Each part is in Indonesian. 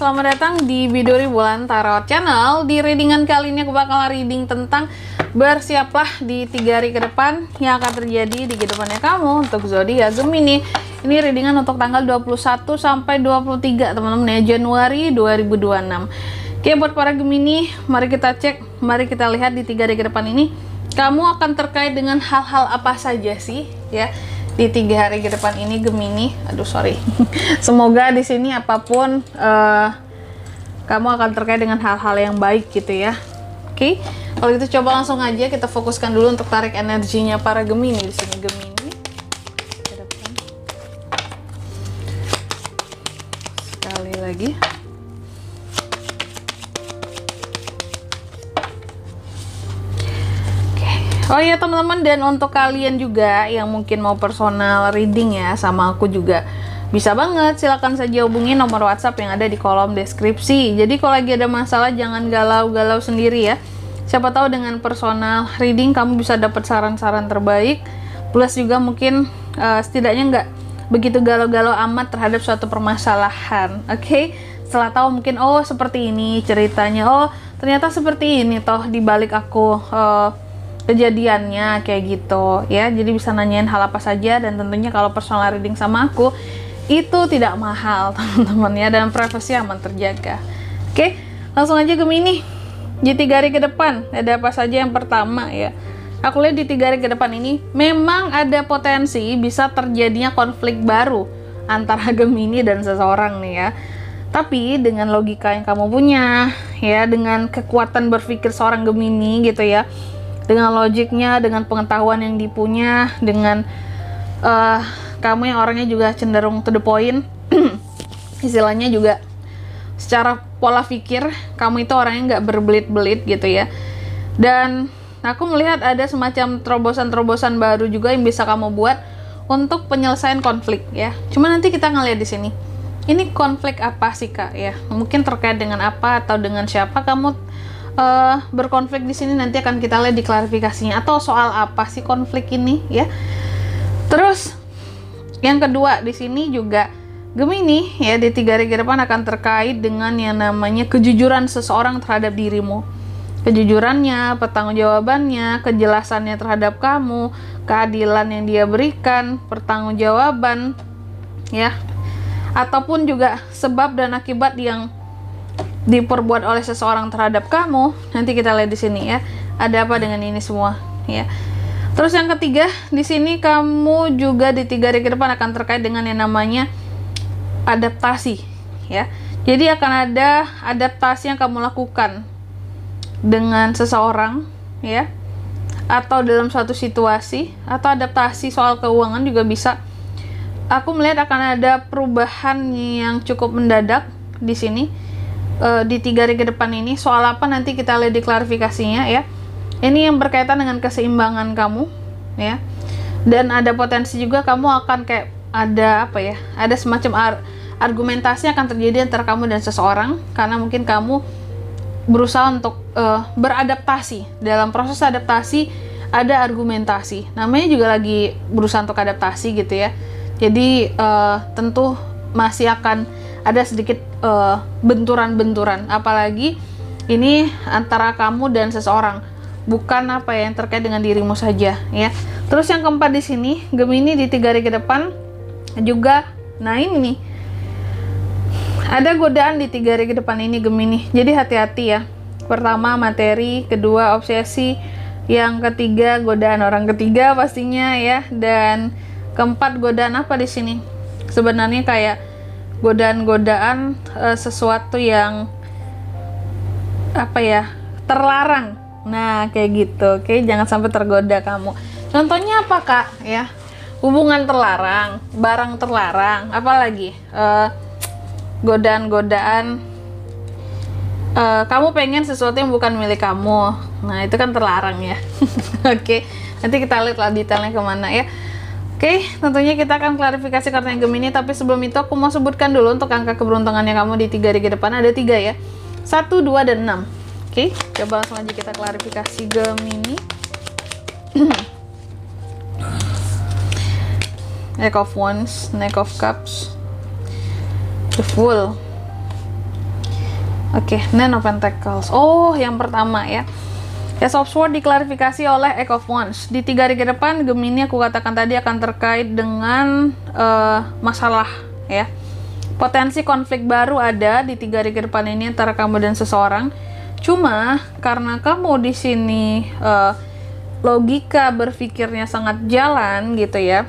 selamat datang di Biduri Bulan Tarot Channel. Di readingan kali ini aku bakal reading tentang bersiaplah di 3 hari ke depan yang akan terjadi di kehidupannya kamu untuk zodiak Gemini. Ini readingan untuk tanggal 21 sampai 23 teman-teman ya, Januari 2026. Oke, buat para Gemini, mari kita cek, mari kita lihat di 3 hari ke depan ini kamu akan terkait dengan hal-hal apa saja sih ya di 3 hari ke depan ini Gemini. Aduh sorry. Semoga di sini apapun kamu akan terkait dengan hal-hal yang baik gitu ya. Oke, kalau gitu coba langsung aja kita fokuskan dulu untuk tarik energinya para Gemini di sini Gemini. Ke depan. Sekali lagi. Oh iya teman-teman, dan untuk kalian juga yang mungkin mau personal reading ya sama aku juga bisa banget, silahkan saja hubungi nomor WhatsApp yang ada di kolom deskripsi. Jadi kalau lagi ada masalah jangan galau-galau sendiri ya. Siapa tahu dengan personal reading kamu bisa dapat saran-saran terbaik. Plus juga mungkin setidaknya nggak begitu galau-galau amat terhadap suatu permasalahan. Oke? Setelah tahu mungkin oh seperti ini ceritanya, oh ternyata seperti ini toh dibalik aku kejadiannya kayak gitu ya. Jadi bisa nanyain hal apa saja, dan tentunya kalau personal reading sama aku itu tidak mahal teman-teman ya, dan privasi aman terjaga. Oke, langsung aja Gemini di 3 hari ke depan ada apa saja. Yang pertama ya, aku lihat di 3 hari ke depan ini memang ada potensi bisa terjadinya konflik baru antara Gemini dan seseorang nih ya. Tapi dengan logika yang kamu punya ya, dengan kekuatan berpikir seorang Gemini gitu ya, dengan logiknya, dengan pengetahuan yang dipunya, dengan kamu yang orangnya juga cenderung to the point istilahnya juga secara pola pikir kamu itu orangnya nggak berbelit-belit gitu ya. Dan aku melihat ada semacam terobosan-terobosan baru juga yang bisa kamu buat untuk penyelesaian konflik ya. Cuma nanti kita ngeliat di sini ini konflik apa sih kak ya, mungkin terkait dengan apa atau dengan siapa kamu berkonflik di sini, nanti akan kita lihat di klarifikasinya, atau soal apa sih konflik ini ya. Terus yang kedua di sini juga Gemini ya, di 3 hari ke depan akan terkait dengan yang namanya kejujuran seseorang terhadap dirimu. Kejujurannya, pertanggungjawabannya, kejelasannya terhadap kamu, keadilan yang dia berikan, pertanggungjawaban ya, ataupun juga sebab dan akibat yang diperbuat oleh seseorang terhadap kamu. Nanti kita lihat di sini ya, ada apa dengan ini semua ya. Terus yang ketiga di sini kamu juga di 3 hari ke depan akan terkait dengan yang namanya adaptasi ya. Jadi akan ada adaptasi yang kamu lakukan dengan seseorang ya, atau dalam suatu situasi, atau adaptasi soal keuangan juga bisa. Aku melihat akan ada perubahan yang cukup mendadak di sini. Di 3 hari ke depan ini soal apa nanti kita lihat di klarifikasinya ya. Ini yang berkaitan dengan keseimbangan kamu ya, dan ada potensi juga kamu akan kayak ada apa ya, ada semacam argumentasi akan terjadi antara kamu dan seseorang, karena mungkin kamu berusaha untuk beradaptasi. Dalam proses adaptasi ada argumentasi, namanya juga lagi berusaha untuk adaptasi gitu ya. Jadi tentu masih akan ada sedikit benturan-benturan, apalagi ini antara kamu dan seseorang, bukan apa ya, yang terkait dengan dirimu saja ya. Terus yang keempat di sini Gemini di 3 hari ke depan juga, nah ini nih ada godaan di 3 hari ke depan ini Gemini, jadi hati-hati ya. Pertama materi, kedua obsesi, yang ketiga godaan orang ketiga pastinya ya, dan keempat godaan apa di sini, sebenarnya kayak godaan-godaan sesuatu yang apa ya, terlarang. Nah kayak gitu. Oke, jangan sampai tergoda kamu. Contohnya apa kak ya, hubungan terlarang, barang terlarang, apalagi godaan-godaan kamu pengen sesuatu yang bukan milik kamu. Nah itu kan terlarang ya. Oke, nanti kita lihat lah detailnya kemana ya. Oke, tentunya kita akan klarifikasi karena Gemini, tapi sebelum itu aku mau sebutkan dulu untuk angka keberuntungannya kamu di 3 hari ke depan. Ada 3 ya, 1, 2, dan 6. Oke, coba langsung aja kita klarifikasi Gemini. Neck of Wands, Neck of Cups, The Fool, Oke, Nine of Pentacles. Oh, yang pertama ya. Ace of Swords diklarifikasi oleh Eight of Wands. Di 3 hari ke depan, Gemini aku katakan tadi akan terkait dengan masalah ya. Potensi konflik baru ada di 3 hari ke depan ini antara kamu dan seseorang. Cuma karena kamu di sini logika berpikirnya sangat jalan gitu ya,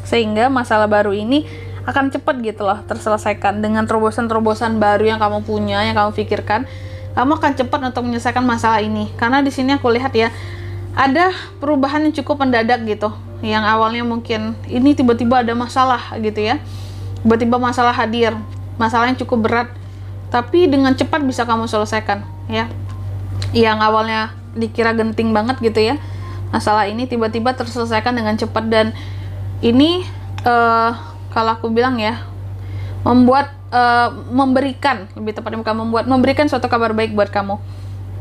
sehingga masalah baru ini akan cepat gitu loh terselesaikan dengan terobosan-terobosan baru yang kamu punya, yang kamu pikirkan. Kamu akan cepat untuk menyelesaikan masalah ini. Karena di sini aku lihat ya, ada perubahan yang cukup mendadak gitu. Yang awalnya mungkin ini tiba-tiba ada masalah gitu ya. Tiba-tiba masalah hadir. Masalah yang cukup berat. Tapi dengan cepat bisa kamu selesaikan ya. Yang awalnya dikira genting banget gitu ya. Masalah ini tiba-tiba terselesaikan dengan cepat. Dan ini kalau aku bilang ya, memberikan, lebih tepatnya bukan membuat, memberikan suatu kabar baik buat kamu.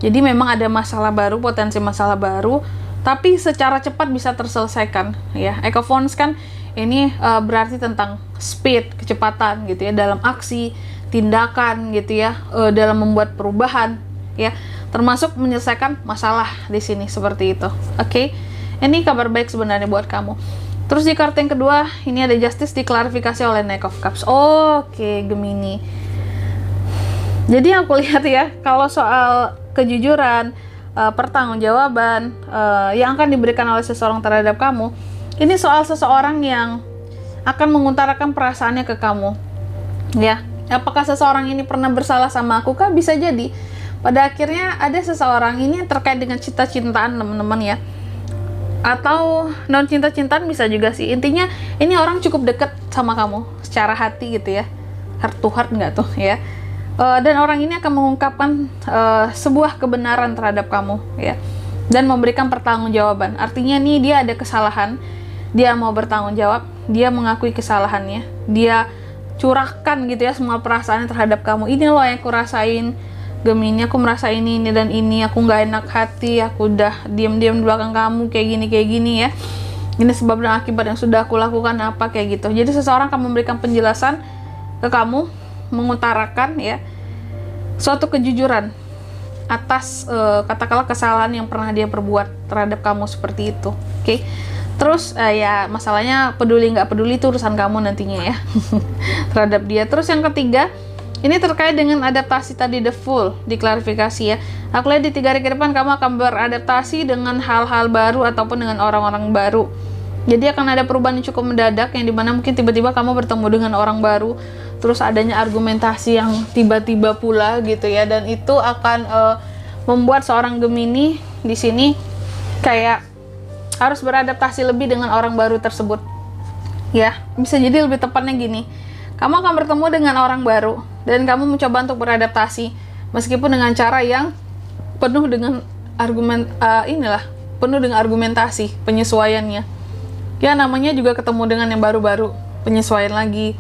Jadi memang ada masalah baru, potensi masalah baru, tapi secara cepat bisa terselesaikan ya. Eight of Wands kan ini berarti tentang speed, kecepatan gitu ya, dalam aksi, tindakan gitu ya, dalam membuat perubahan ya, termasuk menyelesaikan masalah di sini seperti itu. Oke. Ini kabar baik sebenarnya buat kamu. Terus di kartu yang kedua, ini ada Justice diklarifikasi oleh Knight of Cups. Oke, Gemini. Jadi aku lihat ya, kalau soal kejujuran, pertanggungjawaban yang akan diberikan oleh seseorang terhadap kamu, ini soal seseorang yang akan mengutarakan perasaannya ke kamu. Ya, apakah seseorang ini pernah bersalah sama aku kah? Bisa jadi. Pada akhirnya ada seseorang ini terkait dengan cinta-cintaan teman-teman ya. Atau non cinta-cintaan bisa juga sih. Intinya ini orang cukup deket sama kamu secara hati gitu ya, heart to heart nggak tuh ya. Dan orang ini akan mengungkapkan sebuah kebenaran terhadap kamu ya, dan memberikan pertanggungjawaban. Artinya nih dia ada kesalahan, dia mau bertanggung jawab, dia mengakui kesalahannya, dia curahkan gitu ya semua perasaannya terhadap kamu. Ini loh yang aku rasain Gemini, aku merasa ini dan ini, aku nggak enak hati, aku udah diam-diam di belakang kamu kayak gini ya. Ini sebab dan akibat yang sudah aku lakukan apa kayak gitu. Jadi seseorang akan memberikan penjelasan ke kamu, mengutarakan ya suatu kejujuran atas katakanlah kesalahan yang pernah dia perbuat terhadap kamu seperti itu. Oke. Terus ya masalahnya peduli nggak peduli itu urusan kamu nantinya ya terhadap dia. Terus yang ketiga, ini terkait dengan adaptasi tadi, the Fool diklarifikasi ya. Aku lihat di 3 hari ke depan kamu akan beradaptasi dengan hal-hal baru ataupun dengan orang-orang baru. Jadi akan ada perubahan yang cukup mendadak, yang dimana mungkin tiba-tiba kamu bertemu dengan orang baru, terus adanya argumentasi yang tiba-tiba pula gitu ya, dan itu akan membuat seorang Gemini di sini kayak harus beradaptasi lebih dengan orang baru tersebut. Ya, bisa jadi lebih tepatnya gini. Kamu akan bertemu dengan orang baru dan kamu mencoba untuk beradaptasi meskipun dengan cara yang penuh dengan penuh dengan argumentasi, penyesuaiannya. Ya namanya juga ketemu dengan yang baru-baru, penyesuaian lagi,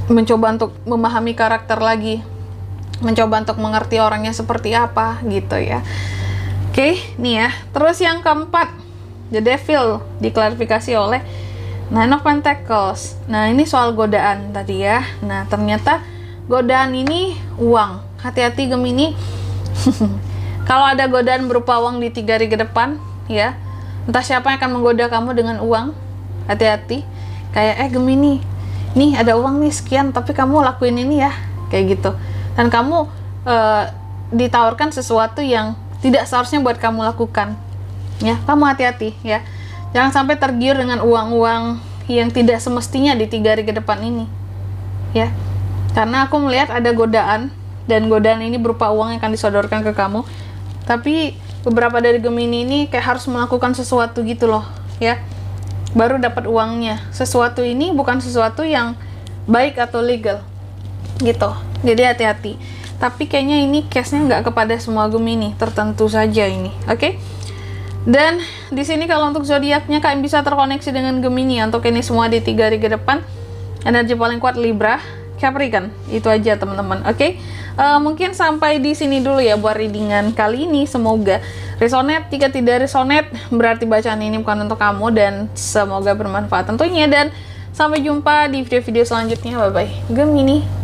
mencoba untuk memahami karakter lagi, mencoba untuk mengerti orangnya seperti apa gitu ya. Oke, nih ya. Terus yang keempat, The Devil diklarifikasi oleh Nine of Pentacles. Nah, ini soal godaan tadi ya. Nah, ternyata godaan ini uang. Hati-hati Gemini. Kalau ada godaan berupa uang di 3 hari ke depan, ya. Entah siapa yang akan menggoda kamu dengan uang. Hati-hati. Kayak, Gemini, nih ada uang nih sekian, tapi kamu lakuin ini ya. Kayak gitu. Dan kamu ditawarkan sesuatu yang tidak seharusnya buat kamu lakukan. Ya, kamu hati-hati ya. Jangan sampai tergiur dengan uang-uang yang tidak semestinya di 3 hari ke depan ini. Ya. Karena aku melihat ada godaan, dan godaan ini berupa uang yang akan disodorkan ke kamu. Tapi beberapa dari Gemini ini kayak harus melakukan sesuatu gitu loh, ya. Baru dapat uangnya. Sesuatu ini bukan sesuatu yang baik atau legal. Gitu. Jadi hati-hati. Tapi kayaknya ini case-nya nggak kepada semua Gemini, tertentu saja ini. Oke? Dan di sini kalau untuk zodiaknya kalian bisa terkoneksi dengan Gemini untuk ini semua di 3 hari ke depan. Energi paling kuat Libra, Capricorn. Itu aja teman-teman. Oke? Mungkin sampai di sini dulu ya buat readingan kali ini. Semoga resonate. Jika tidak resonate, berarti bacaan ini bukan untuk kamu, dan semoga bermanfaat tentunya. Dan sampai jumpa di video-video selanjutnya. Bye bye Gemini.